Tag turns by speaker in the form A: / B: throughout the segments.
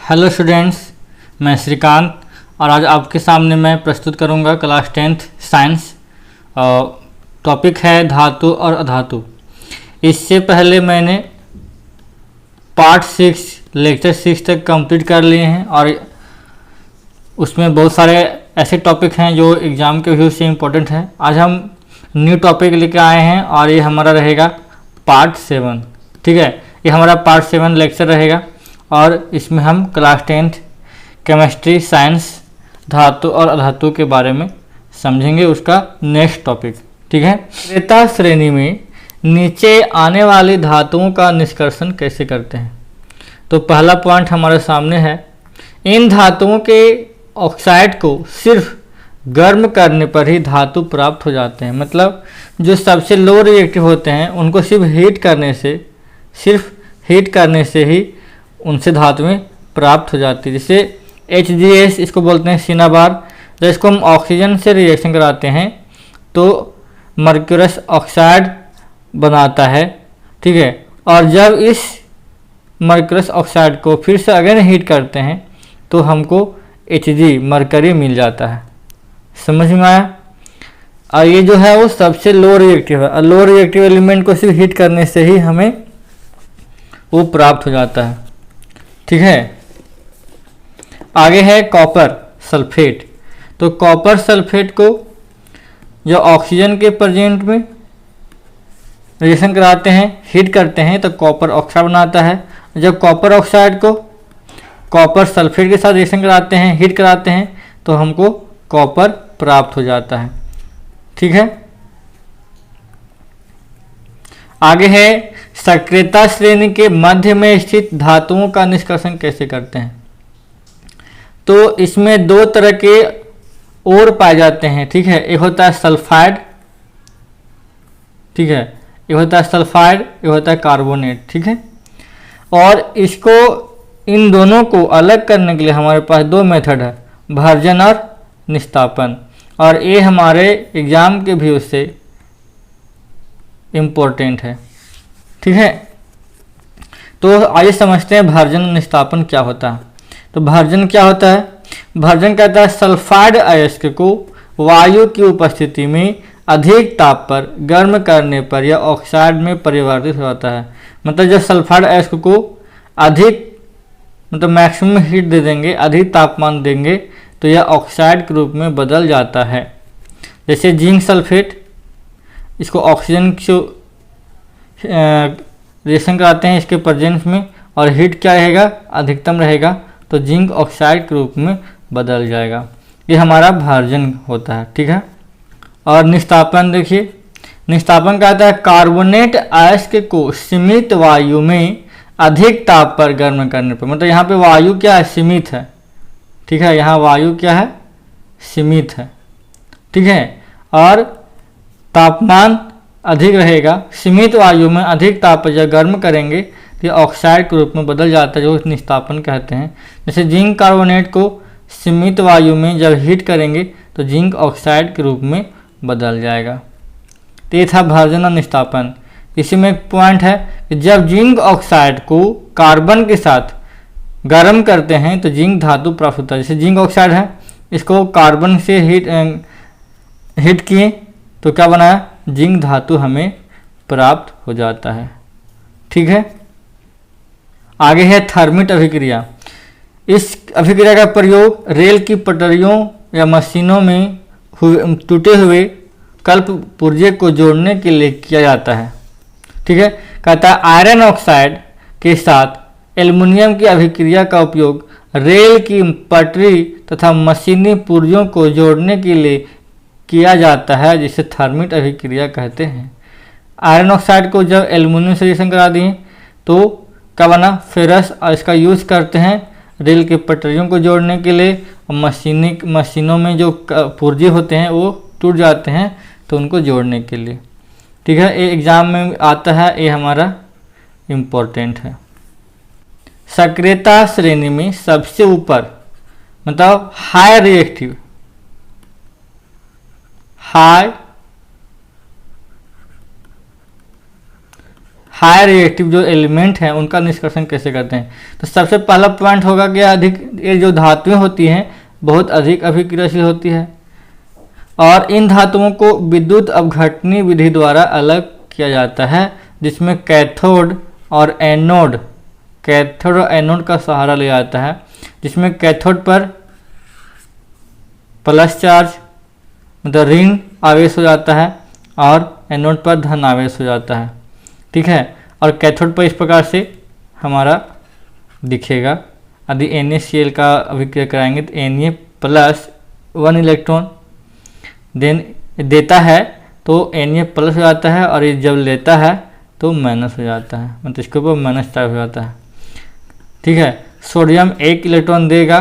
A: Hello students, मैं श्रीकांत और आज आपके सामने मैं प्रस्तुत करूंगा क्लास 10th साइंस। टॉपिक है धातु और अधातु। इससे पहले मैंने पार्ट 6 लेक्चर 6 तक कंप्लीट कर लिए हैं और उसमें बहुत सारे ऐसे टॉपिक हैं जो एग्ज़ाम के व्यू से इम्पोर्टेंट हैं। आज हम न्यू टॉपिक लेकर आए हैं और ये हमारा रहेगा पार्ट 7। ठीक है, ये हमारा पार्ट 7 लेक्चर रहेगा और इसमें हम क्लास 10th केमिस्ट्री साइंस धातु और अधातु के बारे में समझेंगे, उसका नेक्स्ट टॉपिक। ठीक है, क्रेता श्रेणी में नीचे आने वाली धातुओं का निष्कर्षण कैसे करते हैं। तो पहला पॉइंट हमारे सामने है, इन धातुओं के ऑक्साइड को सिर्फ गर्म करने पर ही धातु प्राप्त हो जाते हैं। मतलब जो सबसे लो रिएक्टिव होते हैं उनको सिर्फ हीट करने से ही उनसे धातुएं प्राप्त हो जाती है। जैसे HGS, इसको बोलते हैं सिनाबार। जब इसको हम ऑक्सीजन से रिएक्शन कराते हैं तो मर्क्यूरस ऑक्साइड बनाता है। ठीक है, और जब इस मर्क्यूरस ऑक्साइड को फिर से अगेन हीट करते हैं तो हमको Hg मरकरी मिल जाता है। समझ में आया। और ये जो है वो सबसे लो रिएक्टिव है और लो रिएक्टिव एलिमेंट को सिर्फ हीट करने से ही हमें वो प्राप्त हो जाता है। ठीक है, आगे है कॉपर सल्फेट। तो कॉपर सल्फेट को जो ऑक्सीजन के प्रेजेंट में रिएक्शन कराते हैं, हीट करते हैं तो कॉपर ऑक्साइड बनाता है। जब कॉपर ऑक्साइड को कॉपर सल्फेट के साथ रिएक्शन कराते हैं, हीट कराते हैं तो हमको कॉपर प्राप्त हो जाता है। ठीक है, आगे है सक्रियता श्रेणी के मध्य में स्थित धातुओं का निष्कर्षण कैसे करते हैं। तो इसमें दो तरह के और पाए जाते हैं। ठीक है, एक होता है सल्फाइड। ठीक है, एक होता है सल्फाइड, एक होता है कार्बोनेट। ठीक है, और इसको इन दोनों को अलग करने के लिए हमारे पास दो मेथड है, भर्जन और निस्तापन। और ये हमारे एग्जाम के व्यू से इम्पोर्टेंट है। ठीक है, तो आइए समझते हैं भर्जन और निस्तापन क्या होता है। तो भर्जन क्या होता है। भर्जन कहता है सल्फाइड अयस्क को वायु की उपस्थिति में अधिक ताप पर गर्म करने पर यह ऑक्साइड में परिवर्तित हो जाता है। मतलब जब सल्फाइड अयस्क को अधिक मैक्सिमम हीट दे देंगे, अधिक तापमान देंगे तो यह ऑक्साइड के रूप में बदल जाता है। जैसे जिंक सल्फेट, इसको ऑक्सीजन से रिएक्शन कराते हैं इसके प्रेजेंस में और हीट क्या रहेगा, अधिकतम रहेगा तो जिंक ऑक्साइड के रूप में बदल जाएगा। ये हमारा भर्जन होता है। ठीक है, और निस्तापन देखिए, निस्तापन कहता है कार्बोनेट अयस्क को सीमित वायु में अधिक ताप पर गर्म करने पर। मतलब यहाँ पे वायु क्या है, सीमित है। ठीक है, यहाँ वायु क्या है, सीमित है। ठीक है, और तापमान अधिक रहेगा, सीमित वायु में अधिक ताप पर जब गर्म करेंगे तो ऑक्साइड के रूप में बदल जाता है, जो निस्तापन कहते हैं। जैसे जिंक कार्बोनेट को सीमित वायु में जब हीट करेंगे तो जिंक ऑक्साइड के रूप में बदल जाएगा। तो ये था भर्जन और निस्तापन। इसी में एक पॉइंट है कि जब जिंक ऑक्साइड को कार्बन के साथ गर्म करते हैं तो जिंक धातु प्राप्त होता है। जैसे जिंक ऑक्साइड है, इसको कार्बन से हीट किए तो क्या बनाया, जिंक धातु हमें प्राप्त हो जाता है। ठीक है, आगे है थर्मिट अभिक्रिया। इस अभिक्रिया का प्रयोग रेल की पटरियों या मशीनों में टूटे हुए कल्प पुर्जे को जोड़ने के लिए किया जाता है। ठीक है, कहता है आयरन ऑक्साइड के साथ एल्युमिनियम की अभिक्रिया का उपयोग रेल की पटरी तथा मशीनी पुर्जों को जोड़ने के लिए किया जाता है, जिसे थर्मिट अभिक्रिया कहते हैं। आयरन ऑक्साइड को जब एल्युमिनियम से रिएक्शन करा दिए तो क्या बना, फेरस, और इसका यूज़ करते हैं रेल के पटरियों को जोड़ने के लिए। और मशीनों में जो पुर्जे होते हैं वो टूट जाते हैं तो उनको जोड़ने के लिए। ठीक है, ये एग्जाम में आता है, ये हमारा इम्पोर्टेंट है। सक्रियता श्रेणी में सबसे ऊपर मतलब हाई रिएक्टिव, हाई रिएक्टिव जो एलिमेंट हैं उनका निष्कर्षण कैसे करते हैं। तो सबसे पहला पॉइंट होगा कि ये जो धातुएं होती हैं बहुत अधिक अभिक्रियाशील होती है और इन धातुओं को विद्युत अपघटनी विधि द्वारा अलग किया जाता है, जिसमें कैथोड और एनोड का सहारा लिया जाता है, जिसमें कैथोड पर प्लस चार्ज मतलब ऋण आवेश हो जाता है और एनोड पर धन आवेश हो जाता है। ठीक है, और कैथोड पर इस प्रकार से हमारा दिखेगा। यदि NaCl का अभिक्रिया कराएंगे तो Na प्लस 1 इलेक्ट्रॉन देन देता है तो Na प्लस हो जाता है और ये जब लेता है तो माइनस हो जाता है, मतलब इसके ऊपर माइनस चार्ज हो जाता है। ठीक है, सोडियम 1 इलेक्ट्रॉन देगा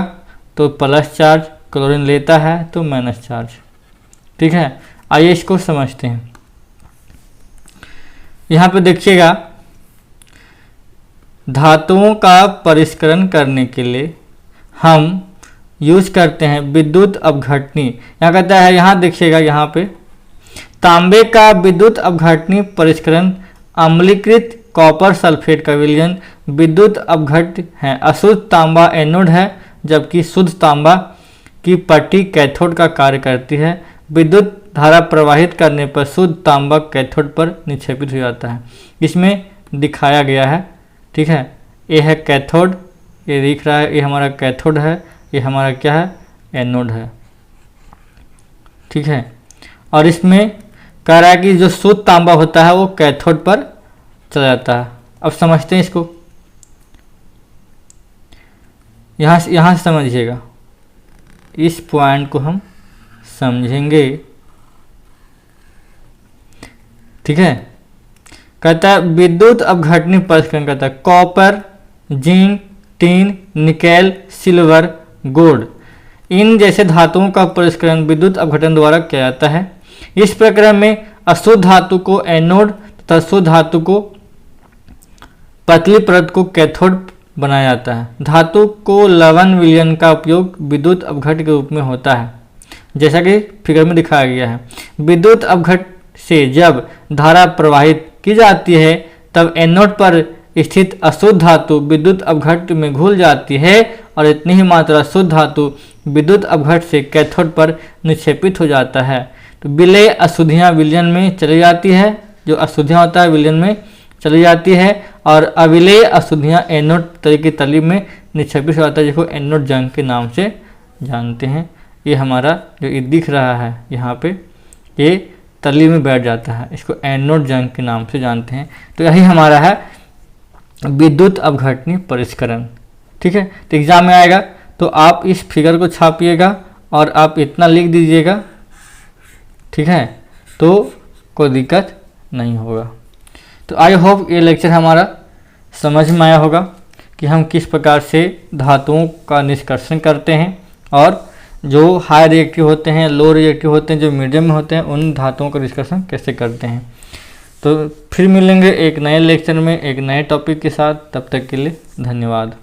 A: तो प्लस चार्ज, क्लोरीन लेता है तो माइनस चार्ज। ठीक है, आइए इसको समझते हैं। यहाँ पे देखिएगा धातुओं का परिष्करण करने के लिए हम यूज करते हैं विद्युत अपघटनी। यहाँ कहता है, यहाँ देखिएगा यहाँ पे तांबे का विद्युत अपघटनी परिष्करण अम्लीकृत कॉपर सल्फेट का विलयन विद्युत अपघट्य है। अशुद्ध तांबा एनोड है जबकि शुद्ध तांबा की पट्टी कैथोड का कार्य करती है। विद्युत धारा प्रवाहित करने पर शुद्ध तांबा कैथोड पर निक्षेपित हो जाता है। इसमें दिखाया गया है। ठीक है, ये है कैथोड, ये दिख रहा है, ये हमारा कैथोड है, ये हमारा क्या है, एनोड है। ठीक है, और इसमें कह रहा है कि जो शुद्ध तांबा होता है वो कैथोड पर चला जाता है। अब समझते हैं इसको, यहाँ से समझिएगा, इस पॉइंट को हम समझेंगे। ठीक है, कहता है विद्युत अपघटनी परिष्करण करता है copper, zinc, tin, nickel, silver, gold in जैसे धातुओं का परिष्करण विद्युत अपघटन द्वारा किया जाता है। इस प्रक्रिया में अशुद्ध धातु को एनोड तथा शुद्ध धातु को पतली परत को कैथोड बनाया जाता है। धातु को लवण विलयन का उपयोग विद्युत अपघट्य के रूप में होता है, जैसा कि फिगर में दिखाया गया है। विद्युत अपघट्य से जब धारा प्रवाहित की जाती है तब एनोड पर स्थित अशुद्ध धातु विद्युत अपघट्य में घुल जाती है और इतनी ही मात्रा शुद्ध धातु विद्युत अपघट्य से कैथोड पर निक्षेपित हो जाता है। तो विलेय अशुद्धियाँ विलयन में चली जाती है, जो अशुद्धियाँ होता है विलयन में चली जाती है और अविलेय अशुद्धियाँ एनोड तल की तली में निक्षेपित हो जाता है, जिसको एनोड जंग के नाम से जानते हैं। ये हमारा जो ये दिख रहा है यहाँ पे, ये तली में बैठ जाता है, इसको एनोड जंग के नाम से जानते हैं। तो यही हमारा है विद्युत अपघटनी परिष्करण। ठीक है, तो एग्जाम में आएगा तो आप इस फिगर को छापिएगा और आप इतना लिख दीजिएगा। ठीक है, तो कोई दिक्कत नहीं होगा। तो आई होप ये लेक्चर हमारा समझ में आया होगा कि हम किस प्रकार से धातुओं का निष्कर्षण करते हैं और जो हाई रिएक्टिव होते हैं, लो रिएक्टिव होते हैं, जो मीडियम में होते हैं, उन धातुओं का निष्कर्षण कैसे करते हैं। तो फिर मिलेंगे एक नए लेक्चर में एक नए टॉपिक के साथ। तब तक के लिए धन्यवाद।